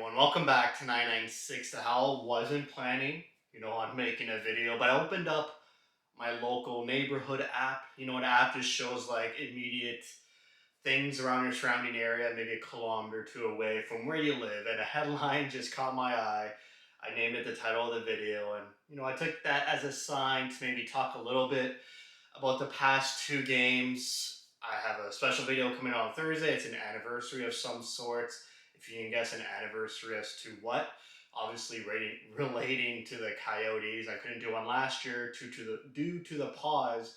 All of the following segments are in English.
everyone. Welcome back to 996 The Howl. Wasn't planning, on making a video, but I opened up my local neighborhood app. An app just shows like immediate things around your surrounding area, maybe a kilometer or two away from where you live. And a headline just caught my eye. I named it the title of the video. And, I took that as a sign to maybe talk a little bit about the past two games. I have a special video coming out on Thursday. It's an anniversary of some sorts. If you can guess an anniversary as to what, obviously relating to the Coyotes. I couldn't do one last year due to the pause,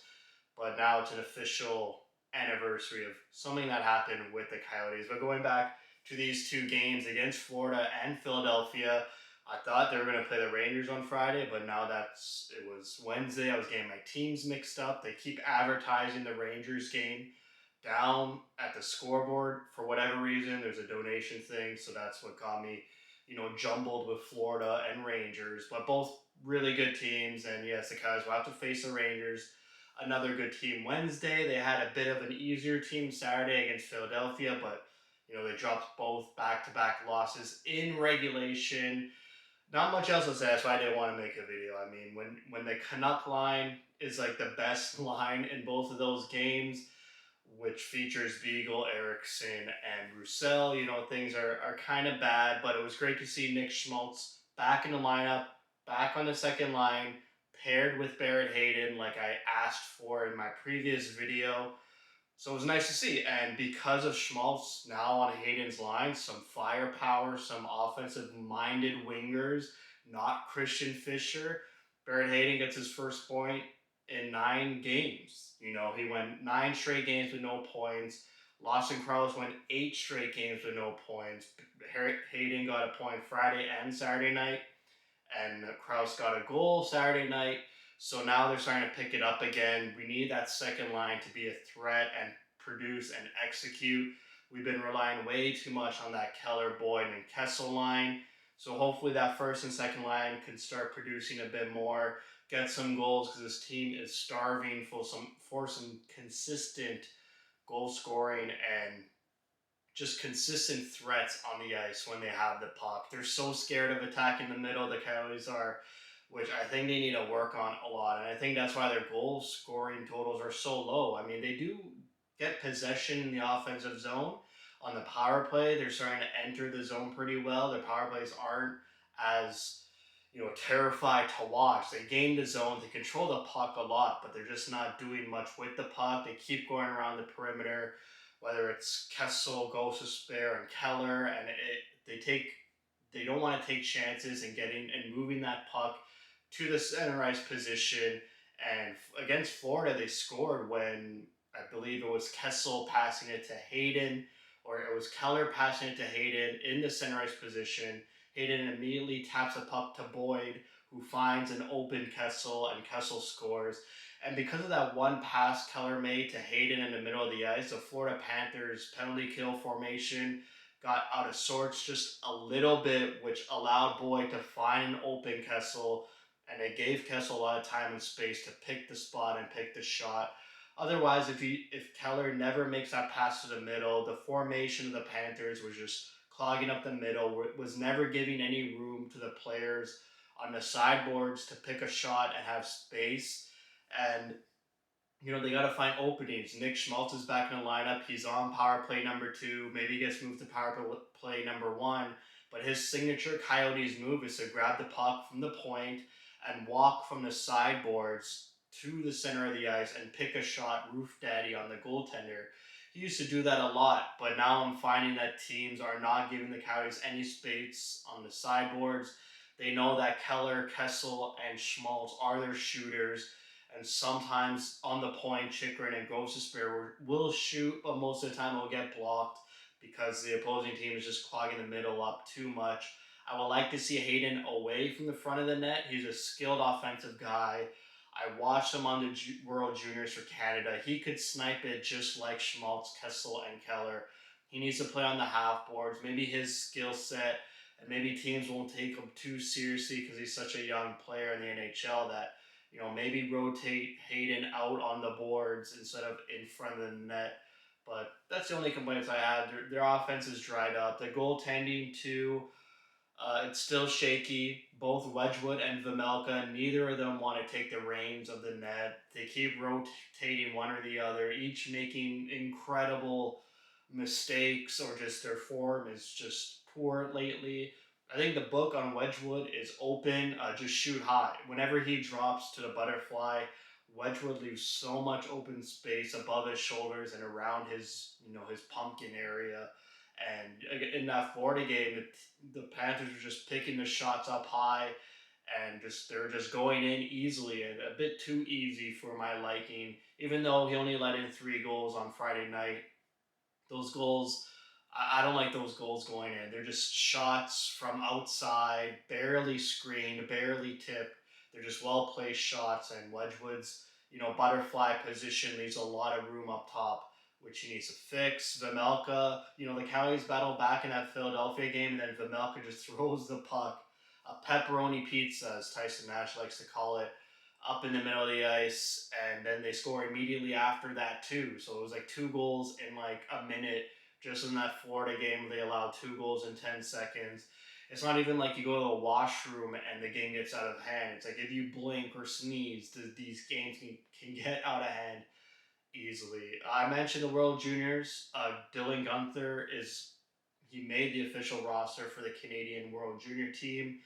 but now it's an official anniversary of something that happened with the Coyotes. But going back to these two games against Florida and Philadelphia, I thought they were going to play the Rangers on Friday, but now it was Wednesday. I was getting my teams mixed up. They keep advertising the Rangers game down at the scoreboard for whatever reason. There's a donation thing, so that's what got me, jumbled with Florida and Rangers. But both really good teams, and yes, the Coyotes will have to face the Rangers. Another good team Wednesday. They had a bit of an easier team Saturday against Philadelphia, but they dropped both back-to-back losses in regulation. Not much else to say. That's why I didn't want to make a video. I mean, when the Canuck line is like the best line in both of those games, which features Beagle, Erickson, and Roussel, things are kind of bad. But it was great to see Nick Schmaltz back in the lineup, back on the second line, paired with Barrett Hayton, like I asked for in my previous video. So it was nice to see. And because of Schmaltz now on Hayden's line, some firepower, some offensive minded wingers, not Christian Fischer. Barrett Hayden gets his first point in 9 games. He went 9 straight games with no points. Lawson Krause went 8 straight games with no points. Hayden got a point Friday and Saturday night, and Krause got a goal Saturday night. So now they're starting to pick it up again. We need that second line to be a threat and produce and execute. We've been relying way too much on that Keller, Boyd, and Kessel line. So hopefully that first and second line can start producing a bit more, get some goals, because this team is starving for some consistent goal scoring and just consistent threats on the ice when they have the puck. They're so scared of attacking the middle, the Coyotes are, which I think they need to work on a lot. And I think that's why their goal scoring totals are so low. I mean, they do get possession in the offensive zone. On the power play, they're starting to enter the zone pretty well. Their power plays aren't as terrified to watch. They gain the zone, they control the puck a lot, but they're just not doing much with the puck. They keep going around the perimeter, whether it's Kessel, Gostisbehere, and Keller, and they don't want to take chances in getting and moving that puck to the center ice position. And against Florida, they scored when I believe it was Kessel passing it to Hayden, or it was Keller passing it to Hayden in the center ice position. Hayden immediately taps a puck to Boyd, who finds an open Kessel, and Kessel scores. And because of that one pass Keller made to Hayden in the middle of the ice, the Florida Panthers penalty kill formation got out of sorts just a little bit, which allowed Boyd to find an open Kessel, and it gave Kessel a lot of time and space to pick the spot and pick the shot. Otherwise, if Keller never makes that pass to the middle, the formation of the Panthers was just clogging up the middle, was never giving any room to the players on the sideboards to pick a shot and have space. And they got to find openings. Nick Schmaltz is back in the lineup. He's on power play number 2. Maybe he gets moved to power play number 1. But his signature Coyotes move is to grab the puck from the point and walk from the sideboards to the center of the ice and pick a shot, roof daddy, on the goaltender. He used to do that a lot, but now I'm finding that teams are not giving the Coyotes any space on the sideboards. They know that Keller, Kessel, and Schmaltz are their shooters, and sometimes on the point, Chychrun and Gostisbehere will shoot, but most of the time it will get blocked because the opposing team is just clogging the middle up too much. I would like to see Hayden away from the front of the net. He's a skilled offensive guy. I watched him on the World Juniors for Canada. He could snipe it just like Schmaltz, Kessel, and Keller. He needs to play on the half boards. Maybe his skill set, and maybe teams won't take him too seriously because he's such a young player in the NHL that maybe rotate Hayden out on the boards instead of in front of the net. But that's the only complaints I have. Their offense is dried up. The goaltending too. It's still shaky. Both Wedgwood and Vimelka, neither of them want to take the reins of the net. They keep rotating one or the other, each making incredible mistakes, or just their form is just poor lately. I think the book on Wedgwood is open, just shoot high. Whenever he drops to the butterfly, Wedgwood leaves so much open space above his shoulders and around his, his pumpkin area. And in that Florida game, the Panthers were just picking the shots up high, and they're just going in easily, and a bit too easy for my liking. Even though he only let in 3 goals on Friday night, those goals, I don't like those goals going in. They're just shots from outside, barely screened, barely tipped. They're just well placed shots, and Wedgwood's, butterfly position leaves a lot of room up top, which he needs to fix. Vimelka, the Coyotes battle back in that Philadelphia game, and then Vimelka just throws the puck, a pepperoni pizza, as Tyson Nash likes to call it, up in the middle of the ice, and then they score immediately after that too. So it was like 2 goals in like a minute. Just in that Florida game, they allowed 2 goals in 10 seconds. It's not even like you go to the washroom and the game gets out of hand. It's like if you blink or sneeze, these games can get out of hand easily. I mentioned the World Juniors. Dylan Gunther he made the official roster for the Canadian World Junior team,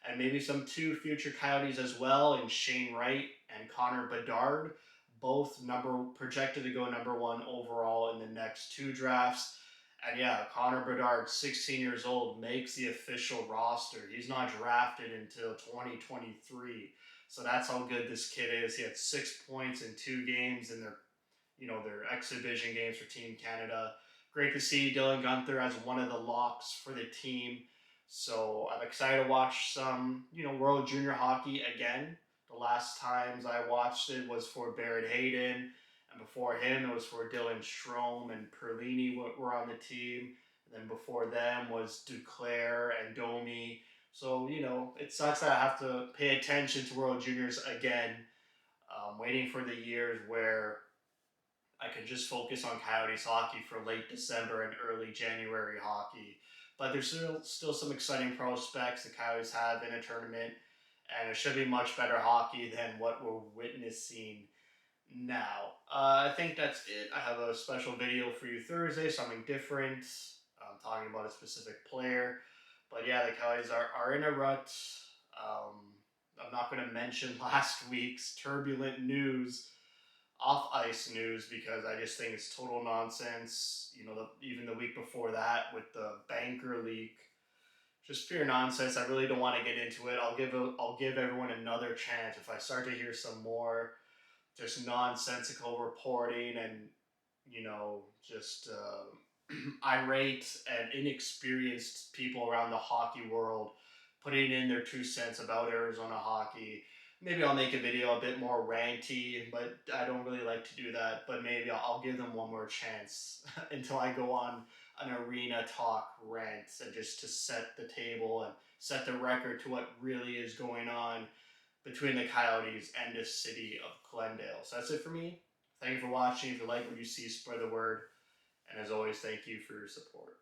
and maybe some two future Coyotes as well, and Shane Wright and Connor Bedard, both number projected to go number 1 overall in the next 2 drafts. And yeah, Connor Bedard, 16 years old, makes the official roster. He's not drafted until 2023. So that's how good this kid is. He had 6 points in 2 games in their exhibition games for Team Canada. Great to see Dylan Gunther as one of the locks for the team. So I'm excited to watch some, World Junior hockey again. The last times I watched it was for Barrett Hayden, and before him it was for Dylan Strome and Perlini were on the team. And then before them was Duclair and Domi. So, it sucks that I have to pay attention to World Juniors again. Waiting for the years where I could just focus on Coyotes hockey for late December and early January hockey. But there's still some exciting prospects the Coyotes have in a tournament, and it should be much better hockey than what we're witnessing now. I think that's it. I have a special video for you Thursday, something different. I'm talking about a specific player. But yeah, the Coyotes are in a rut. I'm not going to mention last week's turbulent news, off ice news, because I just think it's total nonsense. Even the week before that with the banker leak, just pure nonsense. I really don't want to get into it. I'll give everyone another chance. If I start to hear some more just nonsensical reporting and just irate and inexperienced people around the hockey world putting in their 2 cents about Arizona hockey. Maybe I'll make a video a bit more ranty, but I don't really like to do that. But maybe I'll give them one more chance until I go on an arena talk rant, and just to set the table and set the record to what really is going on between the Coyotes and the city of Glendale. So that's it for me. Thank you for watching. If you like what you see, spread the word. And as always, thank you for your support.